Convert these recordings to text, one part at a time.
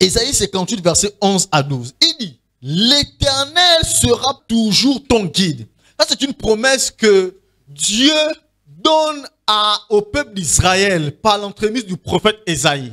Ésaïe 58, verset 11 à 12. Il dit, l'Éternel sera toujours ton guide. Ça, c'est une promesse que Dieu donne au peuple d'Israël par l'entremise du prophète Ésaïe.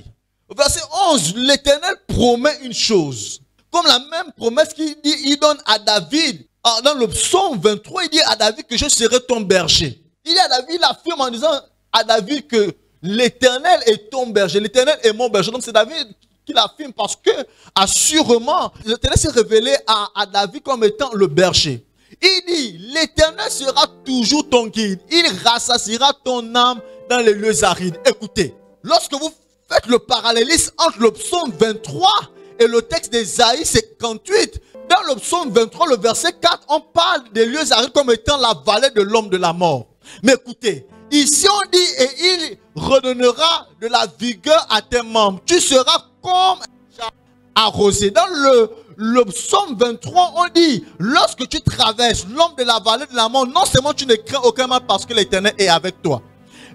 Au verset 11, l'Éternel promet une chose. Comme la même promesse qu'il donne à David. Dans le psaume 23, il dit à David que je serai ton berger. Il affirme en disant à David que l'Éternel est ton berger. L'Éternel est mon berger. Donc c'est David qui l'affirme parce que, assurément, l'Éternel s'est révélé à David comme étant le berger. Il dit, l'Éternel sera toujours ton guide. Il rassasiera ton âme dans les lieux arides. Écoutez, lorsque vous faites le parallélisme entre le psaume 23 et le texte d'Ésaïe 58, dans le psaume 23, le verset 4, on parle des lieux arides comme étant la vallée de l'homme de la mort. Mais écoutez, ici on dit, et il redonnera de la vigueur à tes membres. Tu seras comme arrosé. Dans le psaume 23, on dit, lorsque tu traverses l'ombre de la vallée de la mort, non seulement tu ne crains aucun mal parce que l'Éternel est avec toi.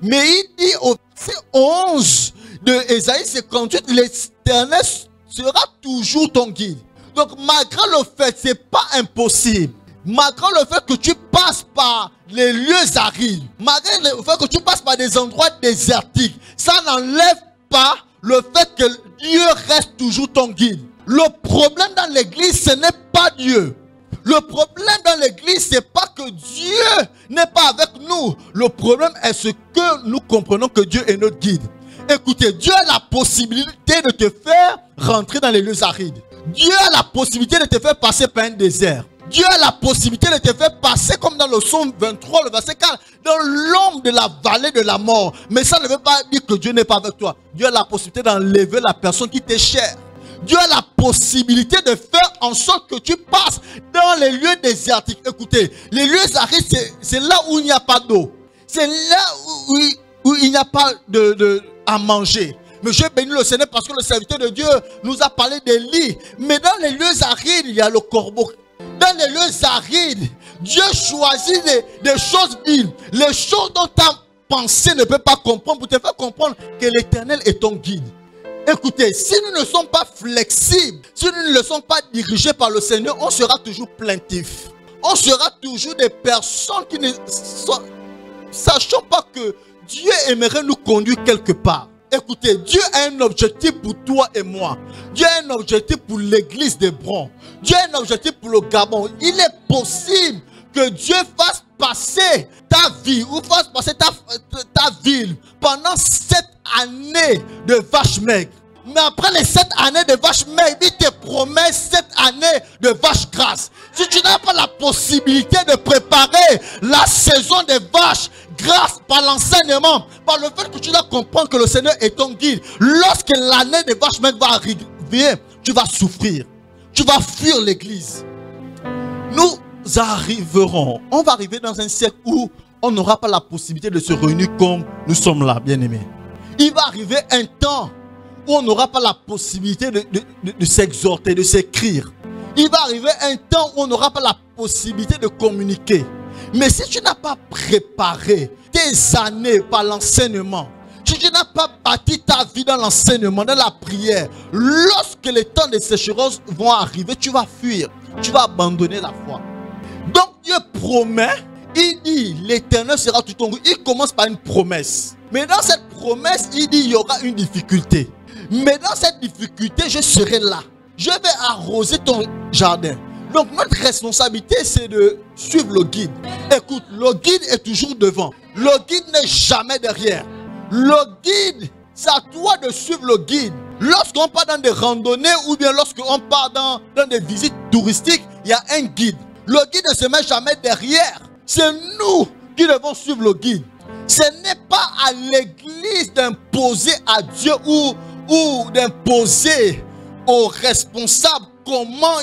Mais il dit au verset 11 de Ésaïe 58, l'Éternel sera toujours ton guide. Donc malgré le fait, c'est pas impossible. Malgré le fait que tu passes par les lieux arides, malgré le fait que tu passes par des endroits désertiques, ça n'enlève pas le fait que Dieu reste toujours ton guide. Le problème dans l'église, ce n'est pas Dieu. Le problème dans l'église, ce n'est pas que Dieu n'est pas avec nous. Le problème est ce que nous comprenons que Dieu est notre guide. Écoutez, Dieu a la possibilité de te faire rentrer dans les lieux arides. Dieu a la possibilité de te faire passer par un désert. Dieu a la possibilité de te faire passer comme dans le psaume 23, le verset 4, dans l'ombre de la vallée de la mort. Mais ça ne veut pas dire que Dieu n'est pas avec toi. Dieu a la possibilité d'enlever la personne qui t'est chère. Dieu a la possibilité de faire en sorte que tu passes dans les lieux désertiques. Écoutez, les lieux arides, c'est là où il n'y a pas d'eau. C'est là où il n'y a pas à manger. Mais je bénis le Seigneur parce que le serviteur de Dieu nous a parlé des lits. Mais dans les lieux arides, il y a le corbeau. Dans les lieux arides, Dieu choisit des choses viles. Les choses dont ta pensée ne peut pas comprendre pour te faire comprendre que l'Éternel est ton guide. Écoutez, si nous ne sommes pas flexibles, si nous ne sommes pas dirigés par le Seigneur, on sera toujours plaintif. On sera toujours des personnes qui ne sachant pas que Dieu aimerait nous conduire quelque part. Écoutez, Dieu a un objectif pour toi et moi. Dieu a un objectif pour l'église d'Hébron. Dieu a un objectif pour le Gabon. Il est possible que Dieu fasse passer ta vie ou fasse passer ta ville pendant 7 années de vaches maigres. Mais après les 7 années de vaches maigres, il te promet 7 années de vaches grasses. Si tu n'as pas la possibilité de préparer la saison des vaches grâce par l'enseignement, par le fait que tu dois comprendre que le Seigneur est ton guide, lorsque l'année des vaches maigres va arriver, tu vas souffrir. Tu vas fuir l'église. Nous arriverons, on va arriver dans un siècle où on n'aura pas la possibilité de se réunir comme nous sommes là, bien-aimés. Il va arriver un temps où on n'aura pas la possibilité de s'exhorter, de s'écrire. Il va arriver un temps où on n'aura pas la possibilité de communiquer. Mais si tu n'as pas préparé tes années par l'enseignement, si tu n'as pas bâti ta vie dans l'enseignement, dans la prière, lorsque les temps de sécheresse vont arriver, tu vas fuir, tu vas abandonner la foi. Donc Dieu promet, il dit, l'Éternel sera tout ton goût. Il commence par une promesse. Mais dans cette promesse, il dit, il y aura une difficulté. Mais dans cette difficulté, je serai là. Je vais arroser ton jardin. Donc notre responsabilité, c'est de suivre le guide. Écoute, le guide est toujours devant. Le guide n'est jamais derrière. Le guide, c'est à toi de suivre le guide. Lorsqu'on part dans des randonnées ou bien lorsqu'on part dans des visites touristiques, il y a un guide. Le guide ne se met jamais derrière. C'est nous qui devons suivre le guide. Ce n'est pas à l'église d'imposer à Dieu ou d'imposer aux responsables comment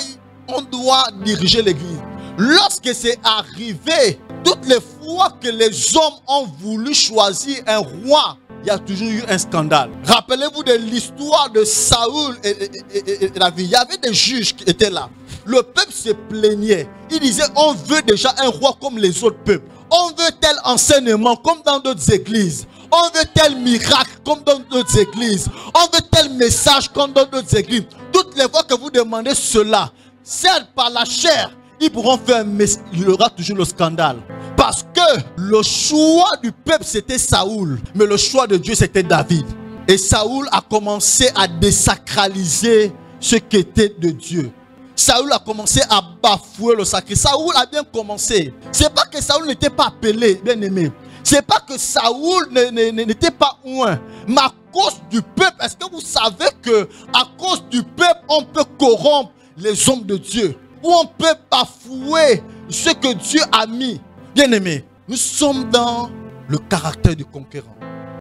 on doit diriger l'église. Lorsque c'est arrivé, toutes les fois que les hommes ont voulu choisir un roi, il y a toujours eu un scandale. Rappelez-vous de l'histoire de Saül et David. Il y avait des juges qui étaient là. Le peuple se plaignait. Il disait, on veut déjà un roi comme les autres peuples. On veut tel enseignement comme dans d'autres églises. On veut tel miracle comme dans d'autres églises. On veut tel message comme dans d'autres églises. Toutes les fois que vous demandez cela, certes par la chair, ils pourront faire, mais il y aura toujours le scandale. Parce que le choix du peuple, c'était Saoul. Mais le choix de Dieu, c'était David. Et Saoul a commencé à désacraliser ce qui était de Dieu. Saoul a commencé à bafouer le sacré. Saoul a bien commencé. C'est pas que Saoul n'était pas appelé, bien aimé. C'est pas que Saoul n'était pas loin. Mais à cause du peuple, est-ce que vous savez que à cause du peuple, on peut corrompre les hommes de Dieu? Ou on peut bafouer ce que Dieu a mis? Bien aimé, nous sommes dans le caractère du conquérant.